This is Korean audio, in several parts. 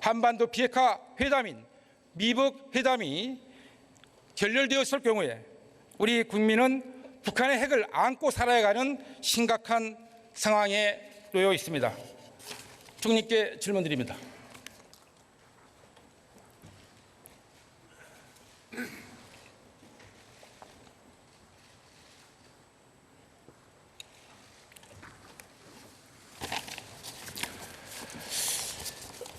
한반도 비핵화 회담인 미북 회담이 결렬되었을 경우에 우리 국민은 북한의 핵을 안고 살아가는 심각한 상황에 놓여 있습니다. 총리께 질문드립니다.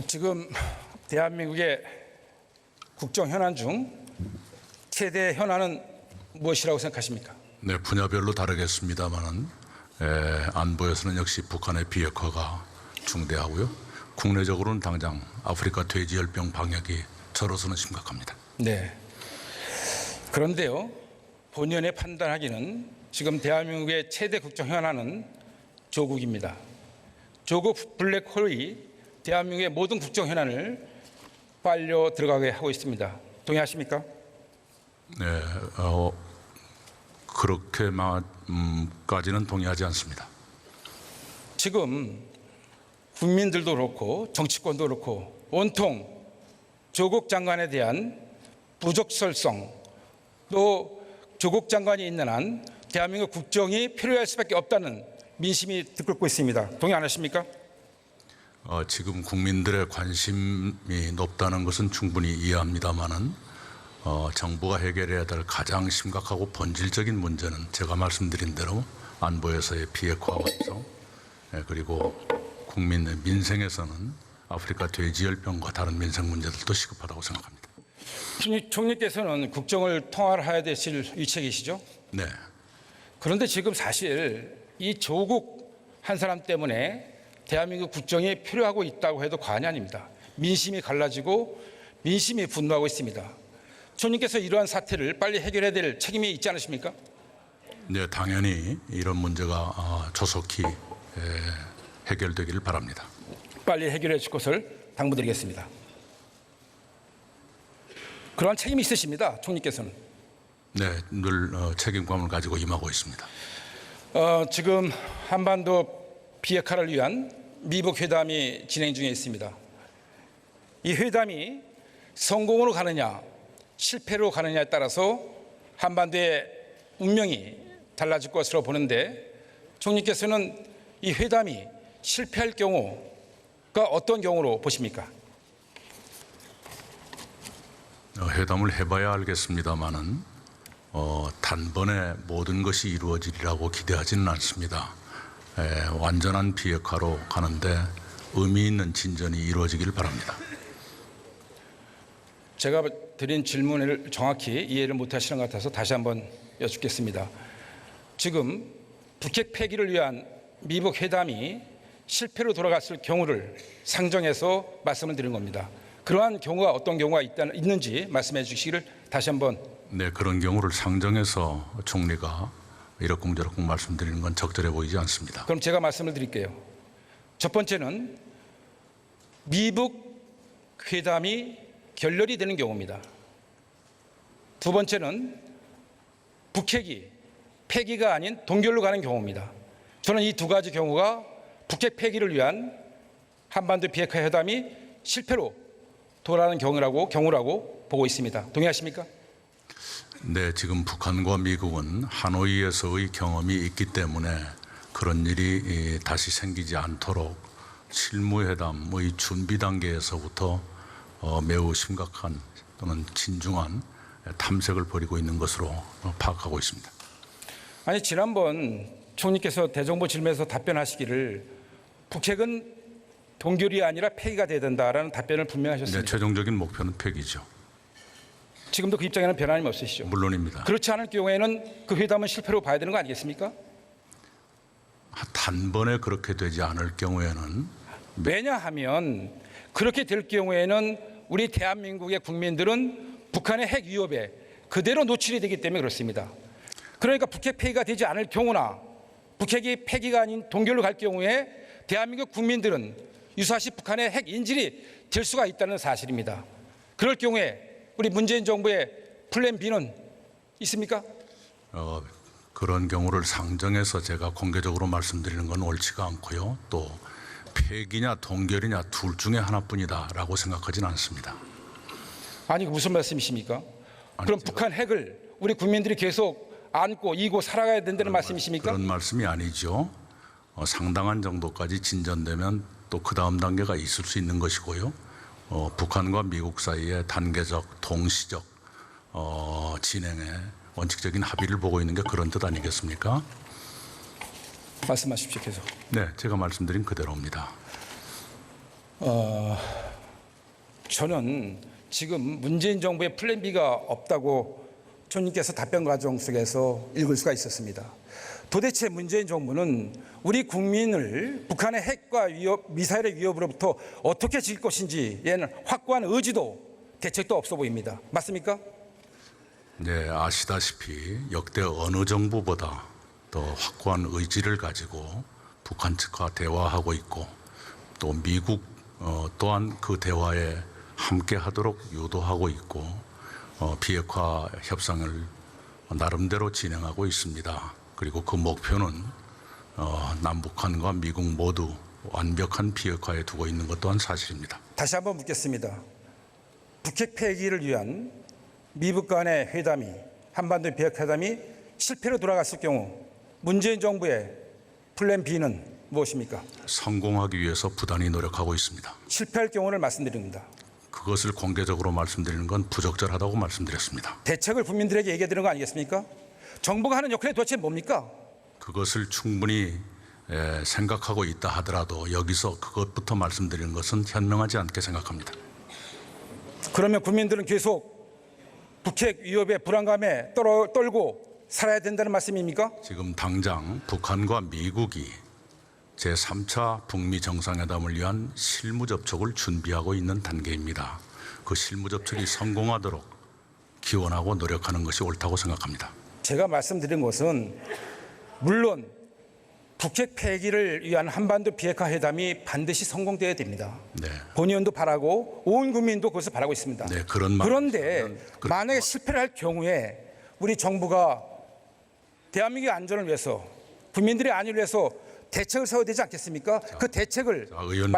지금 대한민국의 국정 현안 중 최대 현안은 무엇이라고 생각하십니까? 네, 분야별로 다르겠습니다만은 안보에서는 역시 북한의 비핵화가 중대하고요. 국내적으로는 당장 아프리카 돼지열병 방역이 저로서는 심각합니다. 네. 그런데요, 본연의 판단하기는 지금 대한민국의 최대 국정 현안은 조국입니다. 조국 블랙홀이 대한민국의 모든 국정 현안을 빨려 들어가게 하고 있습니다. 동의하십니까? 네, 그렇게까지는 동의하지 않습니다. 지금 국민들도 그렇고 정치권도 그렇고 온통 조국 장관에 대한 부적절성, 또 조국 장관이 있는 한 대한민국 국정이 필요할 수밖에 없다는 민심이 들끓고 있습니다. 동의 안 하십니까? 지금 국민들의 관심이 높다는 것은 충분히 이해합니다마는 정부가 해결해야 될 가장 심각하고 본질적인 문제는 제가 말씀드린 대로 안보에서의 비핵화 완성, 그리고 국민의 민생에서는 아프리카 돼지열병과 다른 민생 문제들도 시급하다고 생각합니다. 총리께서는 국정을 통할해야 되실 위치에 계시죠? 네. 그런데 지금 사실 이 조국 한 사람 때문에 대한민국 국정이 필요하고 있다고 해도 과언이 아닙니다. 민심이 갈라지고 민심이 분노하고 있습니다. 총리께서 이러한 사태를 빨리 해결해야 될 책임이 있지 않으십니까? 네, 당연히 이런 문제가 조속히 해결되기를 바랍니다. 빨리 해결해 줄 것을 당부드리겠습니다. 그러한 책임이 있으십니다. 총리께서는. 네, 늘 책임감을 가지고 임하고 있습니다. 지금 한반도 비핵화를 위한 미북 회담이 진행 중에 있습니다. 이 회담이 성공으로 가느냐 실패로 가느냐에 따라서 한반도의 운명이 달라질 것으로 보는데, 총리께서는 이 회담이 실패할 경우가 어떤 경우로 보십니까? 회담을 해봐야 알겠습니다마는 단번에 모든 것이 이루어지리라고 기대하지는 않습니다. 완전한 비핵화로 가는데 의미 있는 진전이 이루어지기를 바랍니다. 제가 드린 질문을 정확히 이해를 못하시는 것 같아서 다시 한번 여쭙겠습니다. 지금 북핵 폐기를 위한 미북 회담이 실패로 돌아갔을 경우를 상정해서 말씀을 드린 겁니다. 그러한 경우가 어떤 경우가 있는지 말씀해 주시기를 다시 한번. 네, 그런 경우를 상정해서 총리가 이러쿵저러쿵 말씀드리는 건 적절해 보이지 않습니다. 그럼 제가 말씀을 드릴게요. 첫 번째는 미북 회담이 결렬이 되는 경우입니다. 두 번째는 북핵이 폐기가 아닌 동결로 가는 경우입니다. 저는 이 두 가지 경우가 북핵 폐기를 위한 한반도 비핵화 회담이 실패로 돌아가는 경우라고 보고 있습니다. 동의하십니까? 네, 지금 북한과 미국은 하노이에서의 경험이 있기 때문에 그런 일이 다시 생기지 않도록 실무회담의 준비 단계에서부터 매우 심각한 또는 진중한 탐색을 벌이고 있는 것으로 파악하고 있습니다. 아니, 지난번 총리께서 대정부 질문에서 답변하시기를 북핵은 동결이 아니라 폐기가 돼야 된다라는 답변을 분명히 하셨습니다. 네, 최종적인 목표는 폐기죠. 지금도 그 입장에는 변함이 없으시죠? 물론입니다. 그렇지 않을 경우에는 그 회담은 실패로 봐야 되는 거 아니겠습니까? 단번에 그렇게 되지 않을 경우에는, 왜냐하면 그렇게 될 경우에는 우리 대한민국의 국민들은 북한의 핵 위협에 그대로 노출이 되기 때문에 그렇습니다. 그러니까 북핵 폐기가 되지 않을 경우나 북핵이 폐기가 아닌 동결로 갈 경우에 대한민국 국민들은 유사시 북한의 핵 인질이 될 수가 있다는 사실입니다. 그럴 경우에 우리 문재인 정부의 플랜 B는 있습니까? 그런 경우를 상정해서 제가 공개적으로 말씀드리는 건 옳지가 않고요. 또 폐기냐 동결이냐 둘 중에 하나뿐이다라고 생각하지는 않습니다. 아니 무슨 말씀이십니까? 아니, 그럼 제가- 북한 핵을 우리 국민들이 계속 안고 이고 살아가야 된다는 말씀이십니까? 그런 말씀이 아니죠. 상당한 정도까지 진전되면 또 그 다음 단계가 있을 수 있는 것이고요. 북한과 미국 사이의 단계적 동시적 진행에 원칙적인 합의를 보고 있는 게 그런 뜻 아니겠습니까? 말씀하십시오 계속. 네, 제가 말씀드린 그대로입니다. 저는 지금 문재인 정부의 플랜 B가 없다고 총리께서 답변 과정 속에서 읽을 수가 있었습니다. 도대체 문재인 정부는 우리 국민을 북한의 핵과 미사일의 위협으로부터 어떻게 지킬 것인지에는 확고한 의지도 대책도 없어 보입니다. 맞습니까? 네, 아시다시피 역대 어느 정부보다 더 확고한 의지를 가지고 북한 측과 대화하고 있고 또 미국 또한 그 대화에 함께하도록 유도하고 있고 비핵화 협상을 나름대로 진행하고 있습니다. 그리고 그 목표는 남북한과 미국 모두 완벽한 비핵화에 두고 있는 것 또한 사실입니다. 다시 한번 묻겠습니다. 북핵 폐기를 위한 미국 간의 회담이 한반도 비핵화회담이 실패로 돌아갔을 경우 문재인 정부의 플랜 B는 무엇입니까? 성공하기 위해서 부단히 노력하고 있습니다. 실패할 경우를 말씀드립니다. 그것을 공개적으로 말씀드리는 건 부적절하다고 말씀드렸습니다. 대책을 국민들에게 얘기해 드리는 거 아니겠습니까? 정부가 하는 역할이 도대체 뭡니까? 그것을 충분히 생각하고 있다 하더라도 여기서 그것부터 말씀드리는 것은 현명하지 않게 생각합니다. 그러면 국민들은 계속 북핵 위협의 불안감에 떨고 살아야 된다는 말씀입니까? 지금 당장 북한과 미국이 제3차 북미 정상회담을 위한 실무 접촉을 준비하고 있는 단계입니다. 그 실무 접촉이 성공하도록 기원하고 노력하는 것이 옳다고 생각합니다. 제가 말씀드린 것은 물론 북핵 폐기를 위한 한반도 비핵화 회담이 반드시 성공돼야 됩니다. 네. 본의원도 바라고 온 국민도 그것을 바라고 있습니다. 네, 그런 말. 그런데 만약에 실패를 할 경우에 우리 정부가 대한민국의 안전을 위해서 국민들의 안위를 위해서 대책을 세워야 되지 않겠습니까? 그 대책을 밝히는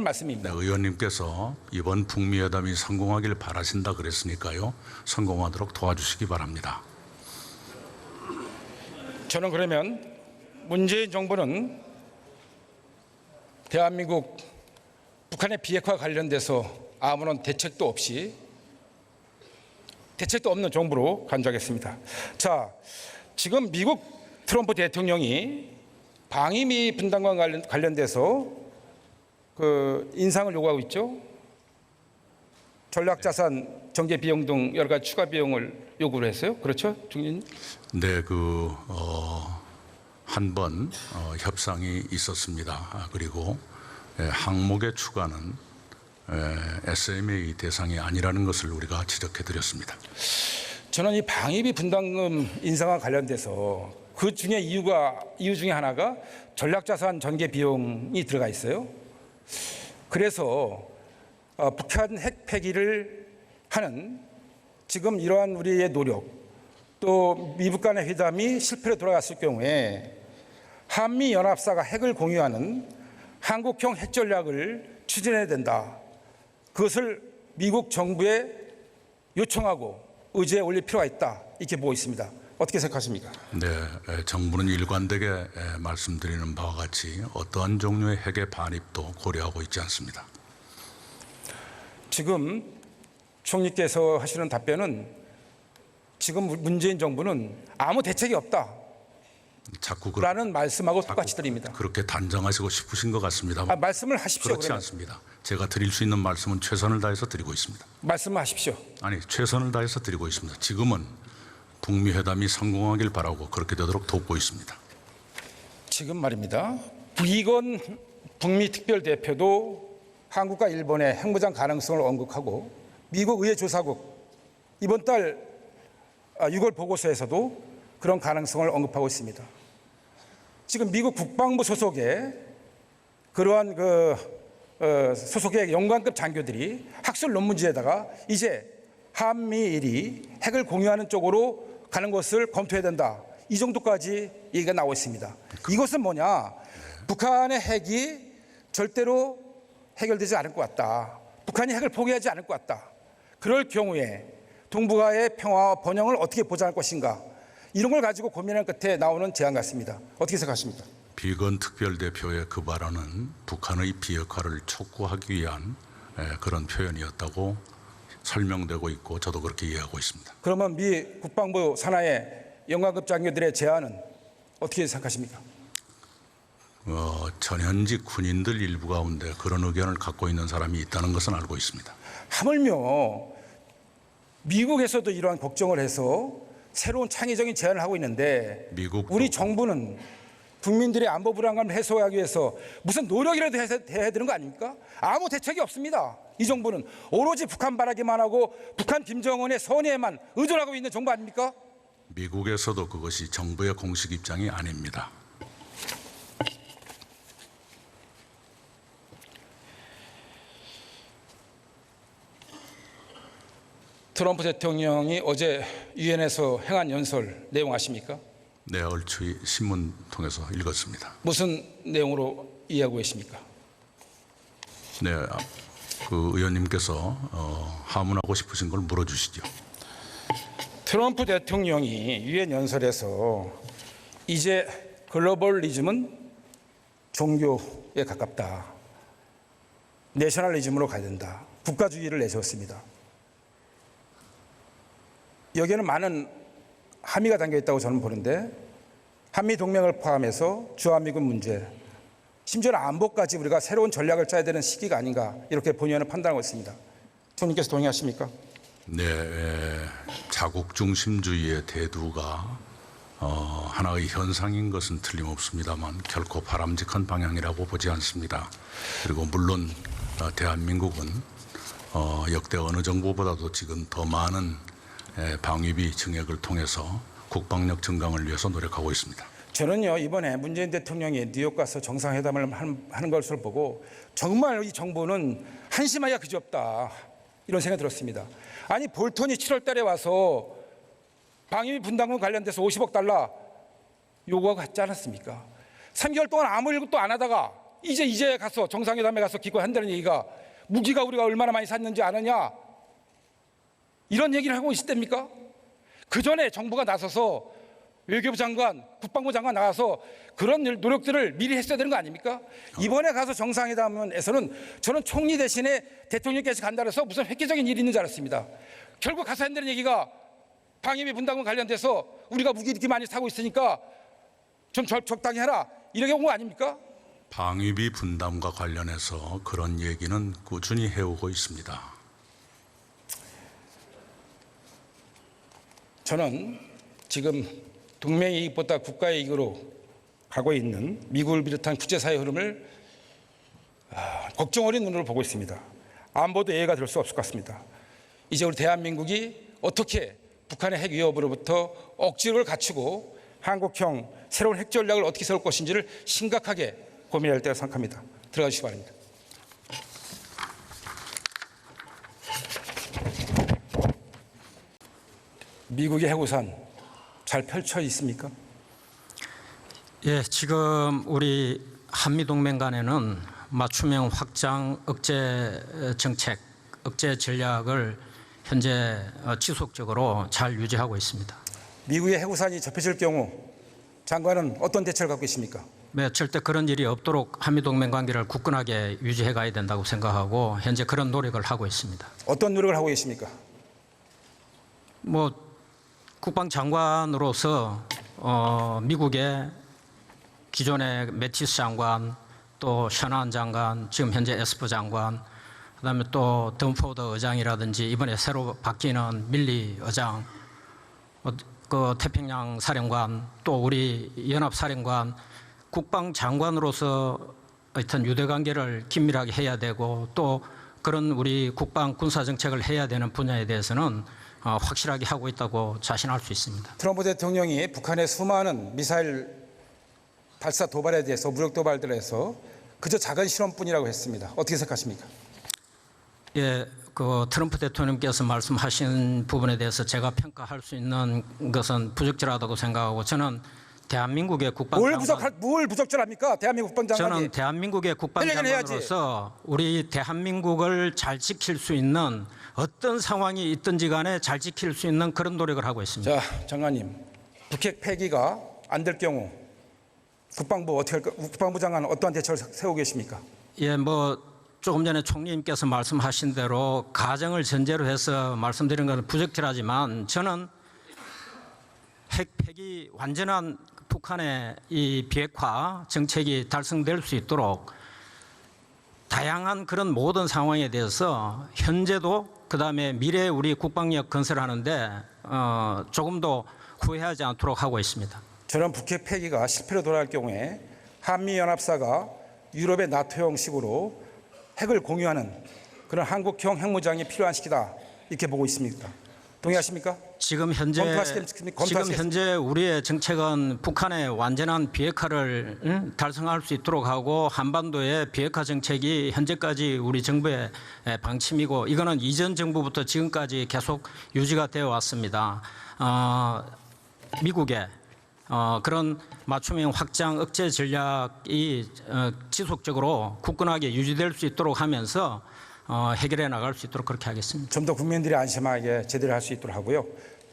말씀입니다. 네, 의원님께서 이번 북미 회담이 성공하길 바라신다 그랬으니까요. 성공하도록 도와주시기 바랍니다. 저는 그러면 문재인 정부는 대한민국 북한의 비핵화 관련돼서 아무런 대책도 없는 정부로 간주하겠습니다. 자, 지금 미국 트럼프 대통령이 방위비 분담과 관련돼서 그 인상을 요구하고 있죠. 전략자산 정제 비용 등 여러 가지 추가 비용을 요구를 했어요. 그렇죠, 중진? 네, 한 번 협상이 있었습니다. 그리고 항목의 추가는 SMA 대상이 아니라는 것을 우리가 지적해드렸습니다. 저는 이 방위비 분담금 인상과 관련돼서 그 중에 이유 중에 하나가 전략자산 전개 비용이 들어가 있어요. 그래서 북한 핵 폐기를 하는 지금 이러한 우리의 노력, 또 미국 간의 회담이 실패로 돌아갔을 경우에 한미 연합사가 핵을 공유하는 한국형 핵 전략을 추진해야 된다. 그것을 미국 정부에 요청하고 의제에 올릴 필요가 있다. 이렇게 보고 있습니다. 어떻게 생각하십니까? 네, 정부는 일관되게 말씀드리는 바와 같이 어떠한 종류의 핵의 반입도 고려하고 있지 않습니다. 지금 총리께서 하시는 답변은 지금 문재인 정부는 아무 대책이 없다. 자꾸 라는 말씀하고 똑같이 드립니다. 그렇게 단정하시고 싶으신 것 같습니다. 말씀을 하십시오. 그렇지 그러면. 않습니다. 제가 드릴 수 있는 말씀은 최선을 다해서 드리고 있습니다. 말씀을 하십시오. 아니, 최선을 다해서 드리고 있습니다. 지금은 북미 회담이 성공하길 바라고 그렇게 되도록 돕고 있습니다. 지금 말입니다. 이건 북미 특별대표도 한국과 일본의 핵무장 가능성을 언급하고 미국 의회조사국 이번 달 6월 보고서에서도 그런 가능성을 언급하고 있습니다. 지금 미국 국방부 소속의 그러한 소속의 연관급 장교들이 학술 논문지에다가 이제 한미일이 핵을 공유하는 쪽으로 가는 것을 검토해야 된다. 이 정도까지 얘기가 나오고 있습니다. 이것은 뭐냐? 북한의 핵이 절대로 해결되지 않을 것 같다. 북한이 핵을 포기하지 않을 것 같다. 그럴 경우에 동북아의 평화와 번영을 어떻게 보장할 것인가, 이런 걸 가지고 고민한 끝에 나오는 제안 같습니다. 어떻게 생각하십니까? 비건 특별대표의 그 발언은 북한의 비핵화를 촉구하기 위한 그런 표현이었다고 설명되고 있고 저도 그렇게 이해하고 있습니다. 그러면 미 국방부 산하의 영관급 장교들의 제안은 어떻게 생각하십니까? 전현직 군인들 일부 가운데 그런 의견을 갖고 있는 사람이 있다는 것은 알고 있습니다. 하물며 미국에서도 이러한 걱정을 해서 새로운 창의적인 제안을 하고 있는데 우리 정부는 국민들의 안보 불안감을 해소하기 위해서 무슨 노력이라도 해야 되는 거 아닙니까? 아무 대책이 없습니다. 이 정부는 오로지 북한 바라기만 하고 북한 김정은의 선의에만 의존하고 있는 정부 아닙니까? 미국에서도 그것이 정부의 공식 입장이 아닙니다. 트럼프 대통령이 어제 유엔에서 행한 연설 내용 아십니까? 네, 얼추 신문 통해서 읽었습니다. 무슨 내용으로 이해하고 계십니까? 네, 그 의원님께서 하문하고 싶으신 걸 물어주시죠. 트럼프 대통령이 유엔 연설에서 이제 글로벌리즘은 종교에 가깝다, 내셔널리즘으로 가야 된다, 국가주의를 내세웠습니다. 여기에는 많은 함의가 담겨 있다고 저는 보는데, 한미 동맹을 포함해서 주한미군 문제, 심지어는 안보까지 우리가 새로운 전략을 짜야 되는 시기가 아닌가, 이렇게 본의원은 판단하고 있습니다. 총리께서 동의하십니까? 네, 자국 중심주의의 대두가 하나의 현상인 것은 틀림없습니다만 결코 바람직한 방향이라고 보지 않습니다. 그리고 물론 대한민국은 역대 어느 정부보다도 지금 더 많은 방위비 증액을 통해서 국방력 증강을 위해서 노력하고 있습니다. 저는요, 이번에 문재인 대통령이 뉴욕 가서 정상회담을 하는 것을 보고 정말 이 정부는 한심하기가 그지없다, 이런 생각이 들었습니다. 아니, 볼턴이 7월 달에 와서 방위비 분담금 관련돼서 50억 달러 요구하고 갔지 않았습니까? 3개월 동안 아무 일도 안 하다가 이제 가서 정상회담에 가서 기권한다는 얘기가, 무기가 우리가 얼마나 많이 샀는지 아느냐, 이런 얘기를 하고 있을 때입니까? 그 전에 정부가 나서서 외교부 장관, 국방부 장관 나가서 그런 노력들을 미리 했어야 되는 거 아닙니까? 이번에 가서 정상회담에서는 저는 총리 대신에 대통령께서 간다 해서 무슨 획기적인 일이 있는 줄 알았습니다. 결국 가서 한다는 얘기가 방위비 분담금 관련돼서 우리가 무기 이렇게 많이 사고 있으니까 좀 적당히 해라, 이렇게 온 거 아닙니까? 방위비 분담과 관련해서 그런 얘기는 꾸준히 해오고 있습니다. 저는 지금 동맹의 이익보다 국가의 이익으로 가고 있는 미국을 비롯한 국제사회 흐름을 걱정 어린 눈으로 보고 있습니다. 안보도 예외가 될 수 없을 것 같습니다. 이제 우리 대한민국이 어떻게 북한의 핵 위협으로부터 억지를 갖추고 한국형 새로운 핵 전략을 어떻게 세울 것인지를 심각하게 고민할 때라고 생각합니다. 들어가 주시기 바랍니다. 미국의 해구산 잘 펼쳐 있습니까? 예, 지금 우리 한미동맹 간에는 맞춤형 확장 억제 정책, 억제 전략을 현재 지속적으로 잘 유지하고 있습니다. 미국의 해구산이 접혀질 경우 장관은 어떤 대책을 갖고 계십니까? 네, 절대 그런 일이 없도록 한미동맹 관계를 굳건하게 유지해 가야 된다고 생각하고 현재 그런 노력을 하고 있습니다. 어떤 노력을 하고 계십니까? 국방장관으로서 미국의 기존의 매티스 장관, 또 셔난 장관, 지금 현재 에스퍼 장관, 그다음에 또 덤포더 의장이라든지 이번에 새로 바뀌는 밀리 의장, 그 태평양 사령관, 또 우리 연합 사령관, 국방장관으로서 하여튼 유대관계를 긴밀하게 해야 되고 또 그런 우리 국방 군사 정책을 해야 되는 분야에 대해서는 확실하게 하고 있다고 자신할 수 있습니다. 트럼프 대통령이 북한의 수많은 미사일 발사 도발에 대해서 무력 도발들에 대해서 그저 작은 실험뿐이라고 했습니다. 어떻게 생각하십니까? 예, 그 트럼프 대통령께서 말씀하신 부분에 대해서 제가 평가할 수 있는 것은 부적절하다고 생각하고 저는 대한민국의 뭘 국방장관 뭘 부적절합니까? 대한민국 국방장관이. 저는 대한민국의 할 얘기는 국방장관으로서 우리 대한민국을 잘 지킬 수 있는 어떤 상황이 있든지 간에 잘 지킬 수 있는 그런 노력을 하고 있습니다. 자, 장관님, 북핵 폐기가 안 될 경우 국방부 어떻게 할까? 국방부 장관은 어떠한 대처를 세우고 계십니까? 예, 뭐 조금 전에 총리님께서 말씀하신 대로 가정을 전제로 해서 말씀드린 것은 부적절하지만 저는 핵 폐기 완전한 북한의 이 비핵화 정책이 달성될 수 있도록 다양한 그런 모든 상황에 대해서 현재도 그다음에 미래에 우리 국방력 건설하는데 조금 더 후회하지 않도록 하고 있습니다. 저는 북핵 폐기가 실패로 돌아갈 경우에 한미연합사가 유럽의 나토 형식으로 핵을 공유하는 그런 한국형 핵무장이 필요한 시기다 이렇게 보고 있습니까? 동의하십니까? 지금 현재 우리의 정책은 북한의 완전한 비핵화를 달성할 수 있도록 하고 한반도의 비핵화 정책이 현재까지 우리 정부의 방침이고 이거는 이전 정부부터 지금까지 계속 유지가 되어 왔습니다. 미국의 그런 맞춤형 확장 억제 전략이 지속적으로 굳건하게 유지될 수 있도록 하면서 해결해 나갈 수 있도록 그렇게 하겠습니다. 좀 더 국민들이 안심하게 제대로 할 수 있도록 하고요.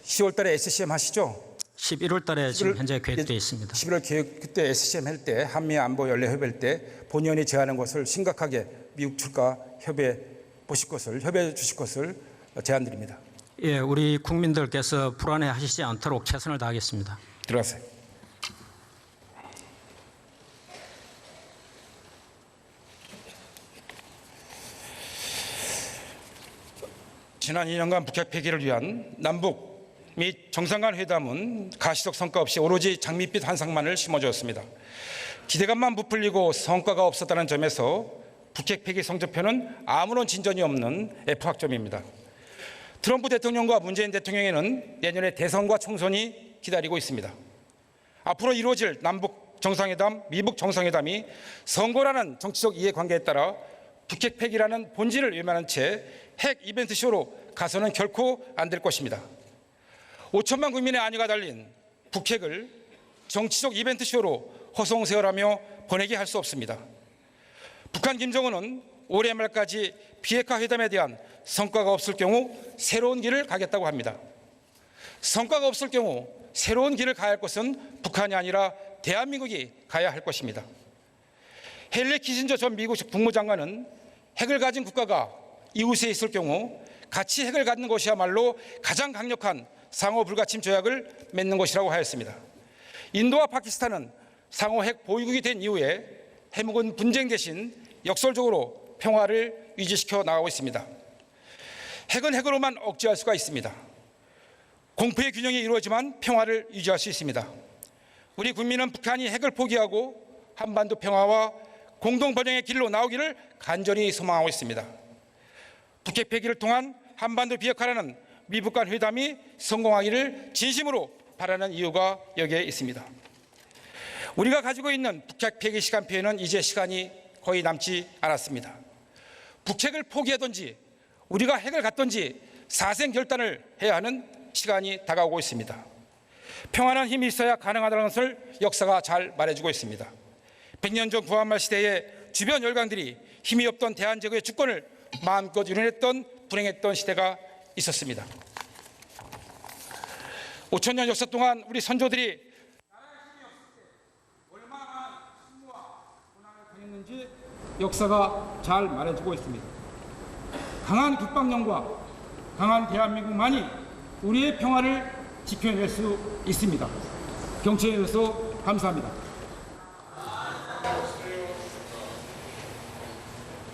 10월 달에 SCM 하시죠? 11월 달에 지금 현재 계획되어 있습니다. 11월 계획 그때 SCM 할 때 한미 안보 연례 협의할 때 본연이 제안한 것을 심각하게 미국 측과 협의해 주실 것을 제안드립니다. 예, 우리 국민들께서 불안해하시지 않도록 최선을 다하겠습니다. 들어가세요. 지난 2년간 북핵 폐기를 위한 남북 및 정상간 회담은 가시적 성과 없이 오로지 장밋빛 환상만을 심어주었습니다. 기대감만 부풀리고 성과가 없었다는 점에서 북핵 폐기 성적표는 아무런 진전이 없는 F학점입니다. 트럼프 대통령과 문재인 대통령에는 내년에 대선과 총선이 기다리고 있습니다. 앞으로 이루어질 남북 정상회담, 미북 정상회담이 선거라는 정치적 이해관계에 따라 북핵 폐기라는 본질을 외면한 채 핵 이벤트 쇼로 가서는 결코 안 될 것입니다. 5천만 국민의 안위가 달린 북핵을 정치적 이벤트 쇼로 허송세월하며 보내게 할 수 없습니다. 북한 김정은은 올해 말까지 비핵화 회담에 대한 성과가 없을 경우 새로운 길을 가겠다고 합니다. 성과가 없을 경우 새로운 길을 가야 할 것은 북한이 아니라 대한민국이 가야 할 것입니다. 헨리 키신저 전 미국 국무장관은 핵을 가진 국가가 이웃에 있을 경우 같이 핵을 갖는 것이야말로 가장 강력한 상호 불가침 조약을 맺는 것이라고 하였습니다. 인도와 파키스탄은 상호 핵 보유국이 된 이후에 해묵은 분쟁 대신 역설적으로 평화를 유지시켜 나가고 있습니다. 핵은 핵으로만 억제할 수가 있습니다. 공포의 균형이 이루어지만 평화를 유지할 수 있습니다. 우리 국민은 북한이 핵을 포기하고 한반도 평화와 공동 번영의 길로 나오기를 간절히 소망하고 있습니다. 북핵 폐기를 통한 한반도 비핵화라는 미북 간 회담이 성공하기를 진심으로 바라는 이유가 여기에 있습니다. 우리가 가지고 있는 북핵 폐기 시간표에는 이제 시간이 거의 남지 않았습니다. 북핵을 포기하든지 우리가 핵을 갖든지 사생결단을 해야 하는 시간이 다가오고 있습니다. 평안한 힘이 있어야 가능하다는 것을 역사가 잘 말해주고 있습니다. 100년 전 구한말 시대에 주변 열강들이 힘이 없던 대한제국의 주권을 마음껏 유린했던 불행했던 시대가 있었습니다. 5천년 역사 동안 우리 선조들이 나라의 힘이 없을 때 얼마나 승리와 고난을 당했는지 역사가 잘 말해주고 있습니다. 강한 국방력과 강한 대한민국만이 우리의 평화를 지켜낼 수 있습니다. 경청해 주셔서 감사합니다.